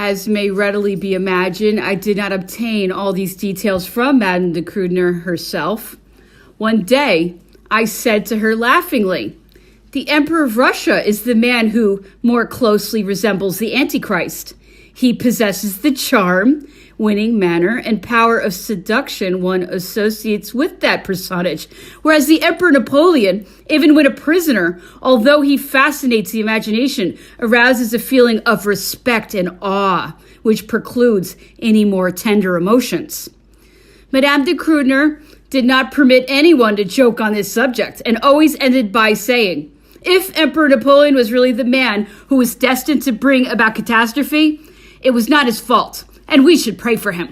As may readily be imagined, I did not obtain all these details from Madame de Krüdener herself. One day, I said to her laughingly, "The Emperor of Russia is the man who more closely resembles the Antichrist. He possesses the charm, winning manner, and power of seduction one associates with that personage, whereas the Emperor Napoleon, even when a prisoner, although he fascinates the imagination, arouses a feeling of respect and awe, which precludes any more tender emotions." Madame de Krüdener did not permit anyone to joke on this subject, and always ended by saying, "If Emperor Napoleon was really the man who was destined to bring about catastrophe, it was not his fault, and we should pray for him."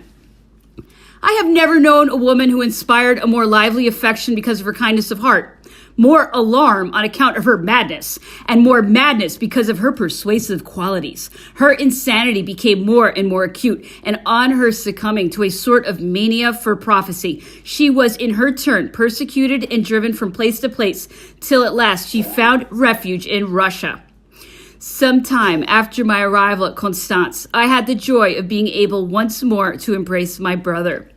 I have never known a woman who inspired a more lively affection because of her kindness of heart, more alarm on account of her madness, and more madness because of her persuasive qualities. Her insanity became more and more acute, and on her succumbing to a sort of mania for prophecy, she was in her turn persecuted and driven from place to place, till at last she found refuge in Russia. Some time after my arrival at Constance, I had the joy of being able once more to embrace my brother.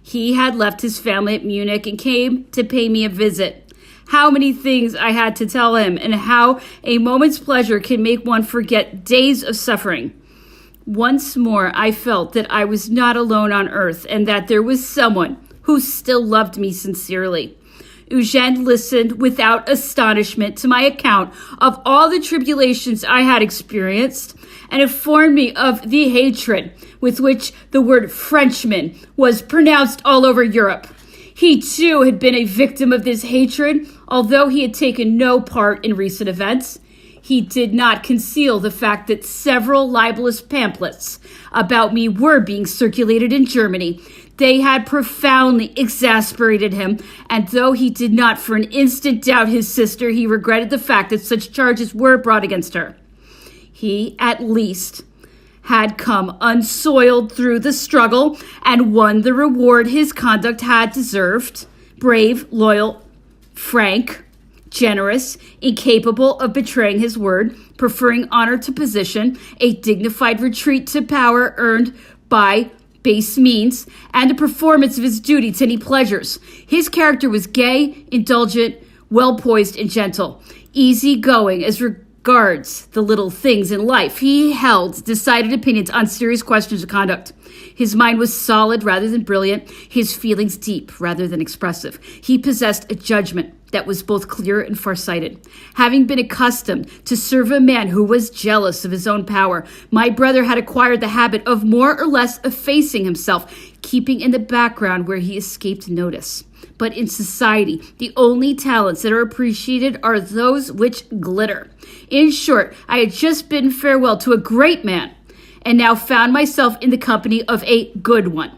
He had left his family at Munich and came to pay me a visit. How many things I had to tell him, and how a moment's pleasure can make one forget days of suffering. Once more I felt that I was not alone on earth, and that there was someone who still loved me sincerely. Eugène listened without astonishment to my account of all the tribulations I had experienced, and informed me of the hatred with which the word Frenchman was pronounced all over Europe. He too had been a victim of this hatred, although he had taken no part in recent events. He did not conceal the fact that several libelous pamphlets about me were being circulated in Germany. They had profoundly exasperated him, and though he did not for an instant doubt his sister, he regretted the fact that such charges were brought against her. He, at least, had come unsoiled through the struggle and won the reward his conduct had deserved. Brave, loyal, frank, generous, incapable of betraying his word, preferring honor to position, a dignified retreat to power earned by base means, and the performance of his duty to any pleasures. His character was gay, indulgent, well-poised, and gentle, easy-going as regards the little things in life. He held decided opinions on serious questions of conduct. His mind was solid rather than brilliant, his feelings deep rather than expressive. He possessed a judgment that was both clear and farsighted. Having been accustomed to serve a man who was jealous of his own power, my brother had acquired the habit of more or less effacing himself, keeping in the background where he escaped notice. But in society, the only talents that are appreciated are those which glitter. In short, I had just bidden farewell to a great man, and now found myself in the company of a good one.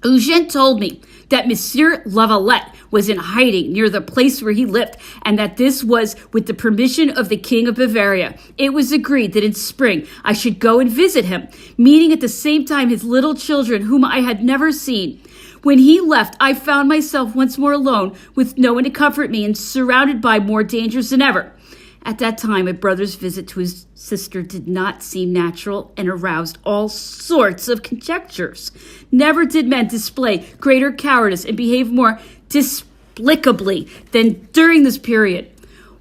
Eugène told me that Monsieur Lavalette was in hiding near the place where he lived, and that this was with the permission of the King of Bavaria. It was agreed that in spring I should go and visit him, meeting at the same time his little children whom I had never seen. When he left, I found myself once more alone, with no one to comfort me, and surrounded by more dangers than ever. At that time, my brother's visit to his sister did not seem natural and aroused all sorts of conjectures. Never did men display greater cowardice and behave more despicably than during this period.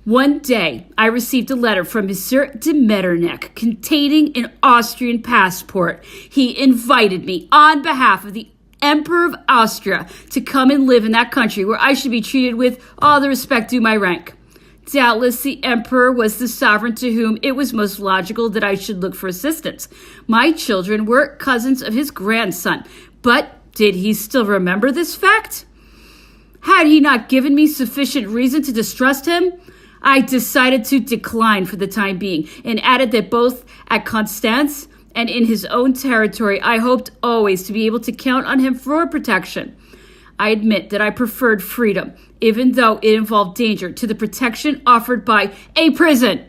One day, I received a letter from Monsieur de Metternich containing an Austrian passport. He invited me on behalf of the Emperor of Austria to come and live in that country, where I should be treated with all the respect due my rank. Doubtless the emperor was the sovereign to whom it was most logical that I should look for assistance. My children were cousins of his grandson, but did he still remember this fact? Had he not given me sufficient reason to distrust him? I decided to decline for the time being, and added that both at Constance and in his own territory, I hoped always to be able to count on him for protection. I admit that I preferred freedom, even though it involved danger, to the protection offered by a prison.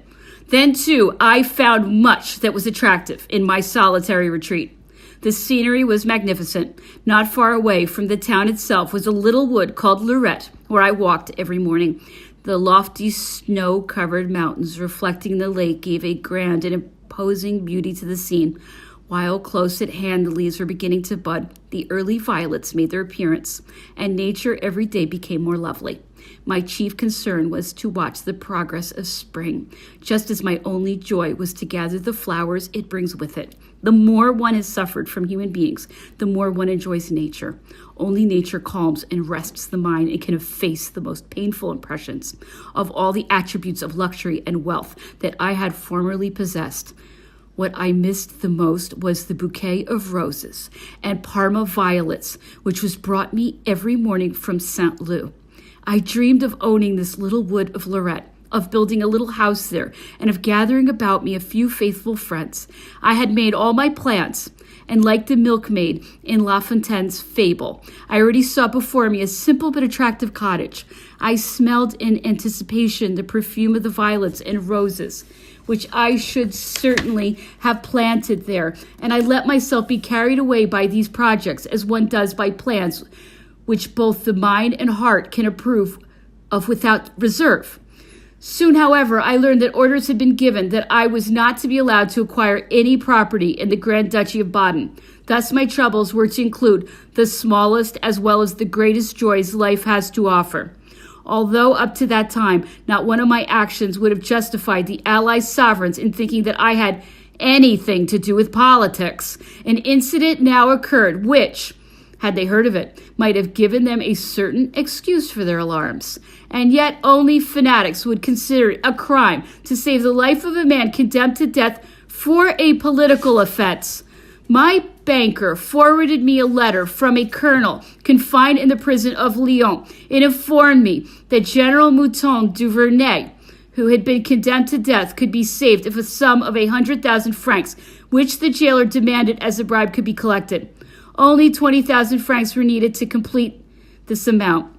Then, too, I found much that was attractive in my solitary retreat. The scenery was magnificent. Not far away from the town itself was a little wood called Lorette, where I walked every morning. The lofty snow-covered mountains reflecting the lake gave a grand and imposing beauty to the scene. While close at hand the leaves were beginning to bud, the early violets made their appearance, and nature every day became more lovely. My chief concern was to watch the progress of spring, just as my only joy was to gather the flowers it brings with it. The more one has suffered from human beings, the more one enjoys nature. Only nature calms and rests the mind and can efface the most painful impressions of all the attributes of luxury and wealth that I had formerly possessed. What I missed the most was the bouquet of roses and Parma violets, which was brought me every morning from St. Leu. I dreamed of owning this little wood of Lorette, of building a little house there, and of gathering about me a few faithful friends. I had made all my plans, and like the milkmaid in La Fontaine's fable, I already saw before me a simple but attractive cottage. I smelled in anticipation the perfume of the violets and roses, which I should certainly have planted there, and I let myself be carried away by these projects as one does by plans which both the mind and heart can approve of without reserve. Soon, however, I learned that orders had been given that I was not to be allowed to acquire any property in the Grand Duchy of Baden. Thus, my troubles were to include the smallest as well as the greatest joys life has to offer. Although up to that time, not one of my actions would have justified the Allied sovereigns in thinking that I had anything to do with politics, an incident now occurred which, had they heard of it, might have given them a certain excuse for their alarms. And yet only fanatics would consider it a crime to save the life of a man condemned to death for a political offense. My banker forwarded me a letter from a colonel confined in the prison of Lyon. It informed me that General Mouton du Vernet, who had been condemned to death, could be saved if a sum of 100,000 francs, which the jailer demanded as a bribe, could be collected. Only 20,000 francs were needed to complete this amount.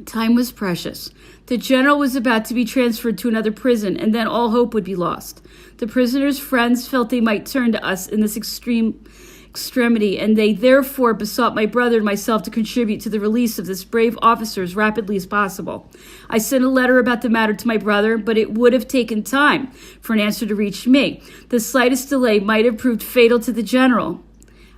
Time was precious. The general was about to be transferred to another prison, and then all hope would be lost. The prisoner's friends felt they might turn to us in this extremity, and they therefore besought my brother and myself to contribute to the release of this brave officer as rapidly as possible. I sent a letter about the matter to my brother, but it would have taken time for an answer to reach me. The slightest delay might have proved fatal to the general.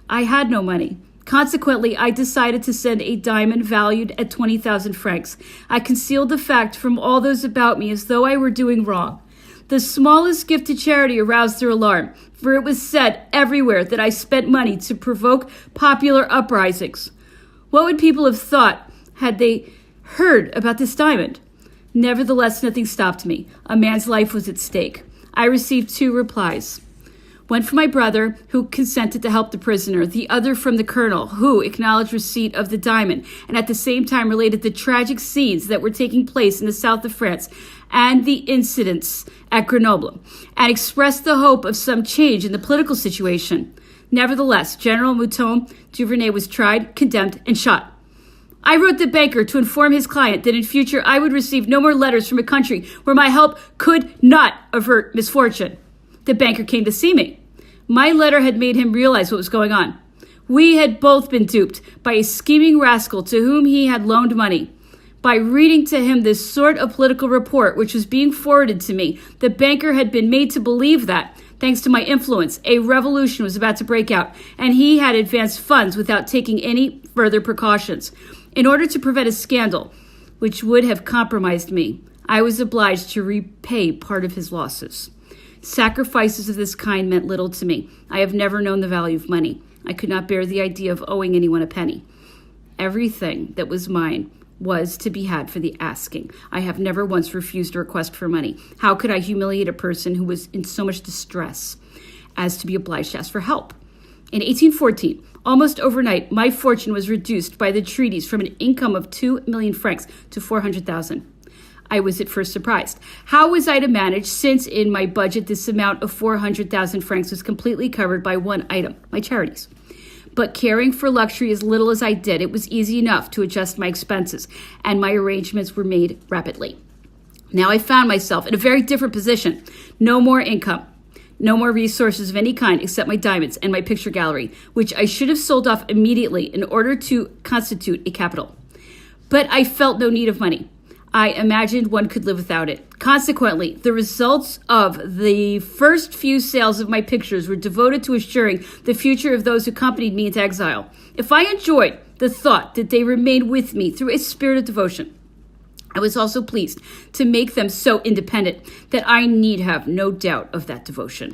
I had no money. Consequently, I decided to send a diamond valued at 20,000 francs. I concealed the fact from all those about me as though I were doing wrong. The smallest gift to charity aroused their alarm, for it was said everywhere that I spent money to provoke popular uprisings. What would people have thought had they heard about this diamond? Nevertheless, nothing stopped me. A man's life was at stake. I received 2 replies. One from my brother, who consented to help the prisoner, the other from the colonel, who acknowledged receipt of the diamond, and at the same time related the tragic scenes that were taking place in the south of France and the incidents at Grenoble, and expressed the hope of some change in the political situation. Nevertheless, General Mouton du Vernet was tried, condemned, and shot. I wrote the banker to inform his client that in future I would receive no more letters from a country where my help could not avert misfortune. The banker came to see me. My letter had made him realize what was going on. We had both been duped by a scheming rascal to whom he had loaned money. By reading to him this sort of political report which was being forwarded to me, the banker had been made to believe that, thanks to my influence, a revolution was about to break out, and he had advanced funds without taking any further precautions. In order to prevent a scandal, which would have compromised me, I was obliged to repay part of his losses. Sacrifices of this kind meant little to me. I have never known the value of money. I could not bear the idea of owing anyone a penny. Everything that was mine was to be had for the asking. I have never once refused a request for money. How could I humiliate a person who was in so much distress as to be obliged to ask for help? In 1814, almost overnight, my fortune was reduced by the treaties from an income of 2 million francs to 400,000. I was at first surprised. How was I to manage, since in my budget this amount of 400,000 francs was completely covered by one item, my charities? But caring for luxury as little as I did, it was easy enough to adjust my expenses, and my arrangements were made rapidly. Now I found myself in a very different position. No more income, no more resources of any kind except my diamonds and my picture gallery, which I should have sold off immediately in order to constitute a capital. But I felt no need of money. I imagined one could live without it. Consequently, the results of the first few sales of my pictures were devoted to assuring the future of those who accompanied me into exile. If I enjoyed the thought that they remained with me through a spirit of devotion, I was also pleased to make them so independent that I need have no doubt of that devotion.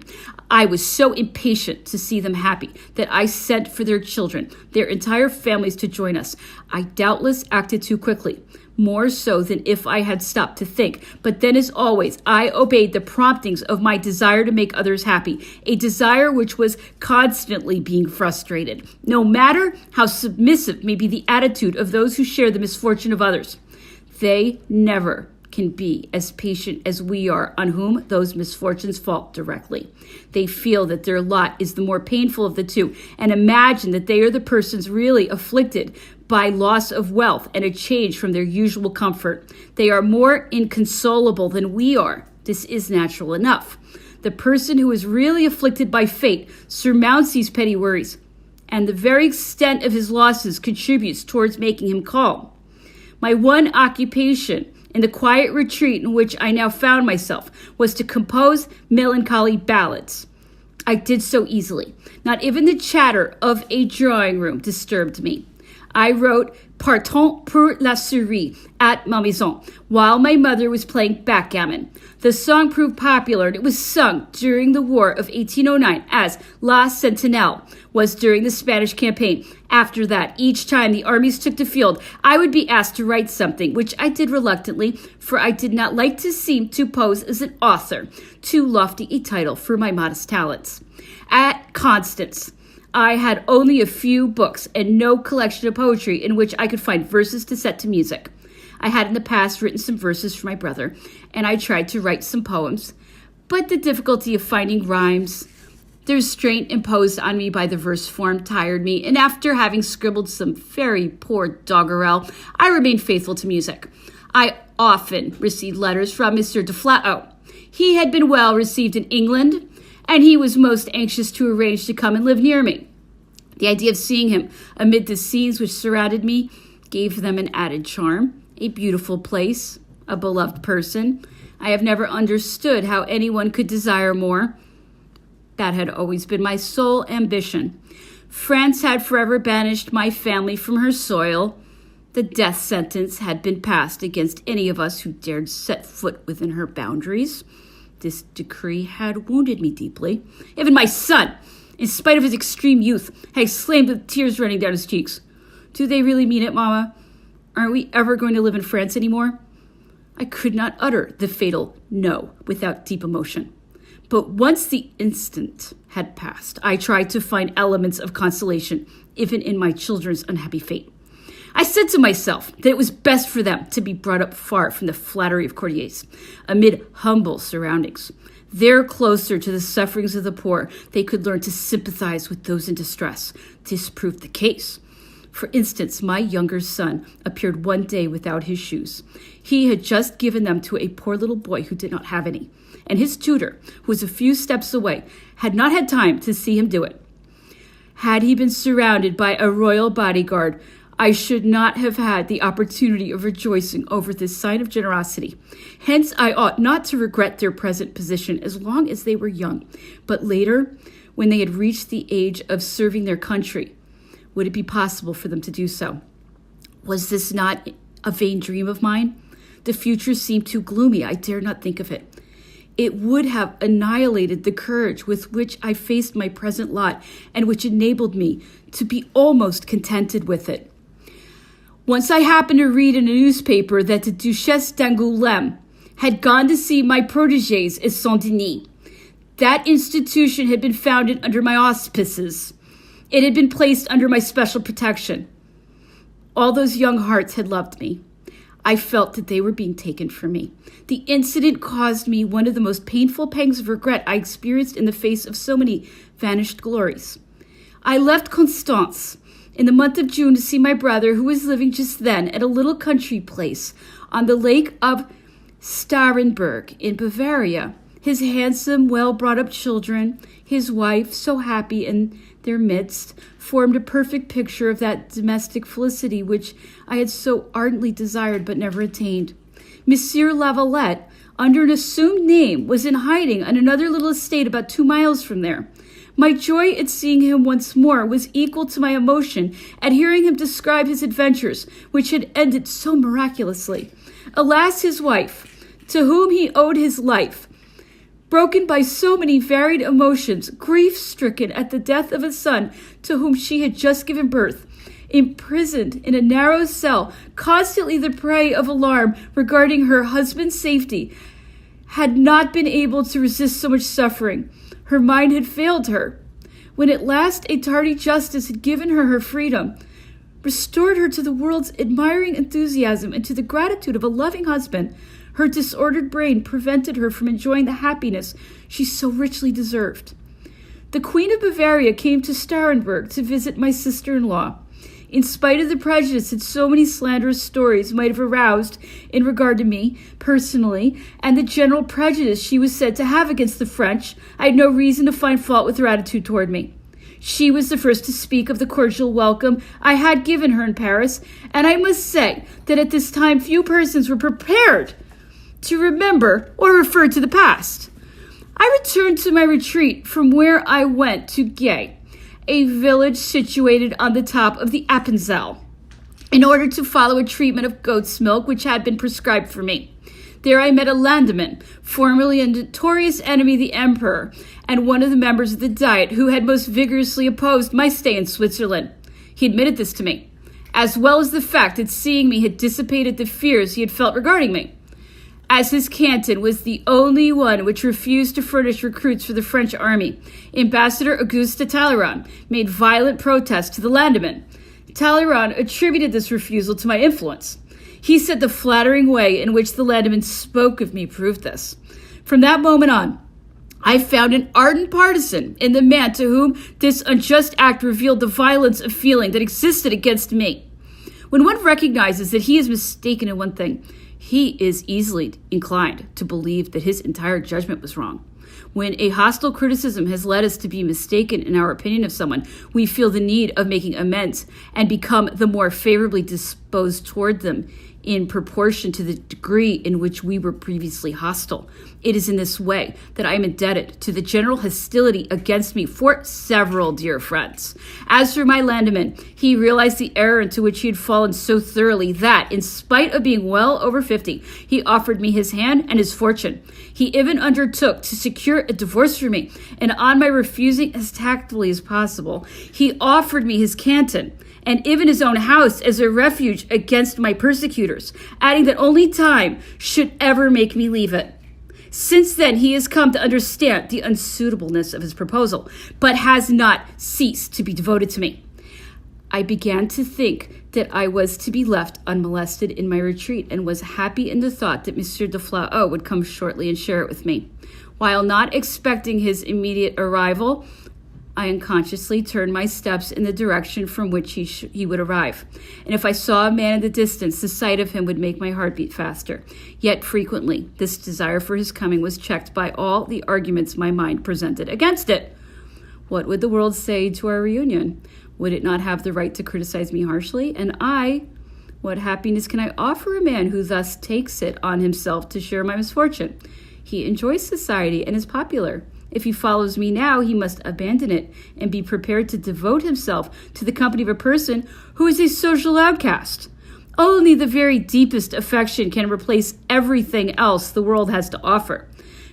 I was so impatient to see them happy that I sent for their children, their entire families, to join us. I doubtless acted too quickly, more so than if I had stopped to think. But then, as always, I obeyed the promptings of my desire to make others happy, a desire which was constantly being frustrated, no matter how submissive may be the attitude of those who share the misfortune of others. They never can be as patient as we are on whom those misfortunes fall directly. They feel that their lot is the more painful of the two and imagine that they are the persons really afflicted by loss of wealth and a change from their usual comfort. They are more inconsolable than we are. This is natural enough. The person who is really afflicted by fate surmounts these petty worries, and the very extent of his losses contributes towards making him calm. My one occupation in the quiet retreat in which I now found myself was to compose melancholy ballads. I did so easily. Not even the chatter of a drawing room disturbed me. I wrote Partons pour la souris at ma maison while my mother was playing backgammon. The song proved popular, and it was sung during the War of 1809 as La Sentinelle was during the Spanish campaign. After that, each time the armies took the field, I would be asked to write something, which I did reluctantly, for I did not like to seem to pose as an author, too lofty a title for my modest talents. At Constance, I had only a few books and no collection of poetry in which I could find verses to set to music. I had in the past written some verses for my brother, and I tried to write some poems, but the difficulty of finding rhymes, the restraint imposed on me by the verse form tired me, and after having scribbled some very poor doggerel, I remained faithful to music. I often received letters from Monsieur de Flatteau. He had been well received in England, and he was most anxious to arrange to come and live near me. The idea of seeing him amid the scenes which surrounded me gave them an added charm. A beautiful place, a beloved person. I have never understood how anyone could desire more. That had always been my sole ambition. France had forever banished my family from her soil. The death sentence had been passed against any of us who dared set foot within her boundaries. This decree had wounded me deeply. Even my son, in spite of his extreme youth, had exclaimed with tears running down his cheeks. Do they really mean it, Mama? Aren't we ever going to live in France anymore? I could not utter the fatal no without deep emotion. But once the instant had passed, I tried to find elements of consolation, even in my children's unhappy fate. I said to myself that it was best for them to be brought up far from the flattery of courtiers, amid humble surroundings. There, closer to the sufferings of the poor, they could learn to sympathize with those in distress. This proved the case. For instance, my younger son appeared one day without his shoes. He had just given them to a poor little boy who did not have any, and his tutor, who was a few steps away, had not had time to see him do it. Had he been surrounded by a royal bodyguard, I should not have had the opportunity of rejoicing over this sign of generosity. Hence, I ought not to regret their present position as long as they were young. But later, when they had reached the age of serving their country, would it be possible for them to do so? Was this not a vain dream of mine? The future seemed too gloomy. I dared not think of it. It would have annihilated the courage with which I faced my present lot and which enabled me to be almost contented with it. Once I happened to read in a newspaper that the Duchesse d'Angoulême had gone to see my protégés at Saint-Denis. That institution had been founded under my auspices. It had been placed under my special protection. All those young hearts had loved me. I felt that they were being taken from me. The incident caused me one of the most painful pangs of regret I experienced in the face of so many vanished glories. I left Constance in the month of June to see my brother, who was living just then at a little country place on the lake of Starrenburg in Bavaria. His handsome, well-brought-up children, his wife, so happy in their midst, formed a perfect picture of that domestic felicity which I had so ardently desired but never attained. Monsieur Lavalette, under an assumed name, was in hiding on another little estate about 2 miles from there. My joy at seeing him once more was equal to my emotion at hearing him describe his adventures, which had ended so miraculously. Alas, his wife, to whom he owed his life, broken by so many varied emotions, grief-stricken at the death of a son to whom she had just given birth, imprisoned in a narrow cell, constantly the prey of alarm regarding her husband's safety, had not been able to resist so much suffering. Her mind had failed her. When at last a tardy justice had given her her freedom, restored her to the world's admiring enthusiasm and to the gratitude of a loving husband, her disordered brain prevented her from enjoying the happiness she so richly deserved. The Queen of Bavaria came to Starrenburg to visit my sister-in-law. In spite of the prejudice that so many slanderous stories might have aroused in regard to me personally, and the general prejudice she was said to have against the French, I had no reason to find fault with her attitude toward me. She was the first to speak of the cordial welcome I had given her in Paris, and I must say that at this time few persons were prepared to remember or refer to the past. I returned to my retreat, from where I went to Gay, a village situated on the top of the Appenzell, in order to follow a treatment of goat's milk which had been prescribed for me. There I met a Landman, formerly a notorious enemy of the Emperor, and one of the members of the Diet who had most vigorously opposed my stay in Switzerland. He admitted this to me, as well as the fact that seeing me had dissipated the fears he had felt regarding me. As his canton was the only one which refused to furnish recruits for the French army, Ambassador Auguste de Talleyrand made violent protest to the Landman. Talleyrand attributed this refusal to my influence. He said the flattering way in which the Landman spoke of me proved this. From that moment on, I found an ardent partisan in the man to whom this unjust act revealed the violence of feeling that existed against me. When one recognizes that he is mistaken in one thing, he is easily inclined to believe that his entire judgment was wrong. When a hostile criticism has led us to be mistaken in our opinion of someone, we feel the need of making amends and become the more favorably disposed toward them in proportion to the degree in which we were previously hostile. It is in this way that I am indebted to the general hostility against me for several dear friends. As for my Landman, he realized the error into which he had fallen so thoroughly that, in spite of being well over 50, he offered me his hand and his fortune. He even undertook to secure a divorce for me, and on my refusing as tactfully as possible, he offered me his canton and even his own house as a refuge against my persecutors, adding that only time should ever make me leave it. Since then, he has come to understand the unsuitableness of his proposal, but has not ceased to be devoted to me. I began to think that I was to be left unmolested in my retreat, and was happy in the thought that Monsieur de Flahault would come shortly and share it with me. While not expecting his immediate arrival, I unconsciously turned my steps in the direction from which he would arrive. And if I saw a man in the distance, the sight of him would make my heart beat faster. Yet frequently, this desire for his coming was checked by all the arguments my mind presented against it. What would the world say to our reunion? Would it not have the right to criticize me harshly? And what happiness can I offer a man who thus takes it on himself to share my misfortune? He enjoys society and is popular. If he follows me now, he must abandon it and be prepared to devote himself to the company of a person who is a social outcast. Only the very deepest affection can replace everything else the world has to offer.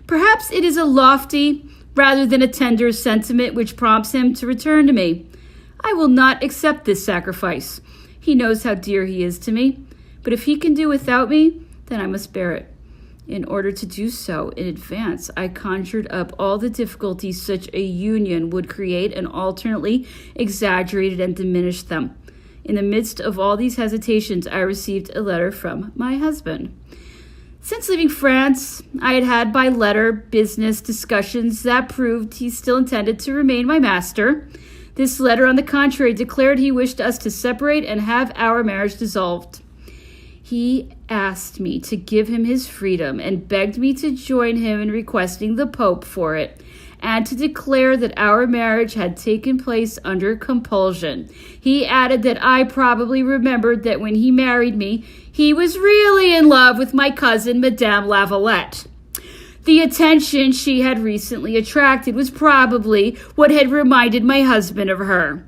Perhaps it is a lofty rather than a tender sentiment which prompts him to return to me. I will not accept this sacrifice. He knows how dear he is to me, but if he can do without me, then I must bear it. In order to do so in advance, I conjured up all the difficulties such a union would create and alternately exaggerated and diminished them. In the midst of all these hesitations, I received a letter from my husband. Since leaving France, I had had by letter business discussions that proved he still intended to remain my master. This letter, on the contrary, declared he wished us to separate and have our marriage dissolved. He asked me to give him his freedom and begged me to join him in requesting the Pope for it, and to declare that our marriage had taken place under compulsion. He added that I probably remembered that when he married me, he was really in love with my cousin, Madame Lavalette. The attention she had recently attracted was probably what had reminded my husband of her.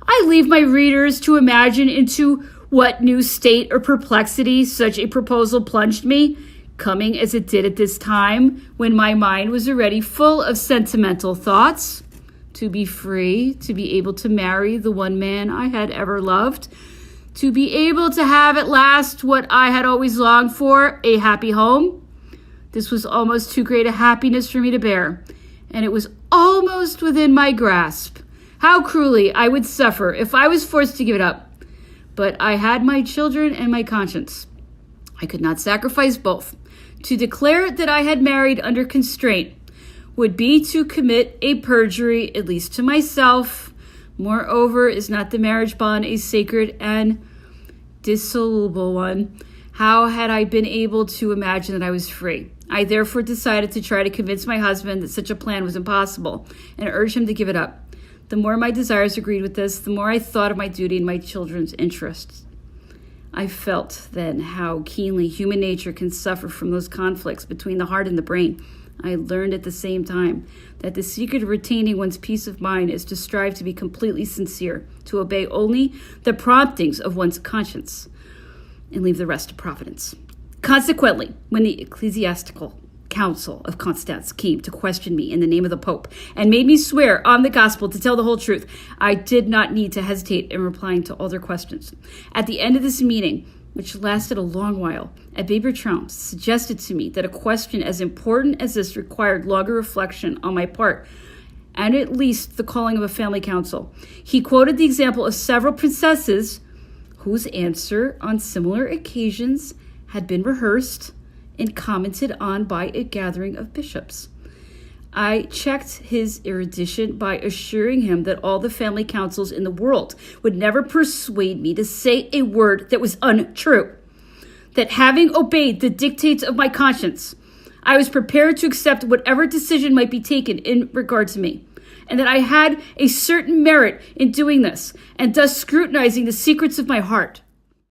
I leave my readers to imagine into what new state or perplexity such a proposal plunged me, coming as it did at this time when my mind was already full of sentimental thoughts. To be free, to be able to marry the one man I had ever loved, to be able to have at last what I had always longed for, a happy home. This was almost too great a happiness for me to bear, and it was almost within my grasp. How cruelly I would suffer if I was forced to give it up. But I had my children and my conscience. I could not sacrifice both. To declare that I had married under constraint would be to commit a perjury, at least to myself. Moreover, is not the marriage bond a sacred and dissoluble one? How had I been able to imagine that I was free? I therefore decided to try to convince my husband that such a plan was impossible and urge him to give it up. The more my desires agreed with this, the more I thought of my duty and my children's interests. I felt then how keenly human nature can suffer from those conflicts between the heart and the brain. I learned at the same time that the secret of retaining one's peace of mind is to strive to be completely sincere, to obey only the promptings of one's conscience, and leave the rest to Providence. Consequently, when the ecclesiastical council of Constance came to question me in the name of the Pope and made me swear on the gospel to tell the whole truth, I did not need to hesitate in replying to all their questions. At the end of this meeting, which lasted a long while, Abbé Bertrand suggested to me that a question as important as this required longer reflection on my part, and at least the calling of a family council. He quoted the example of several princesses whose answer on similar occasions had been rehearsed and commented on by a gathering of bishops. I checked his erudition by assuring him that all the family councils in the world would never persuade me to say a word that was untrue, that having obeyed the dictates of my conscience, I was prepared to accept whatever decision might be taken in regard to me, and that I had a certain merit in doing this, and thus scrutinizing the secrets of my heart.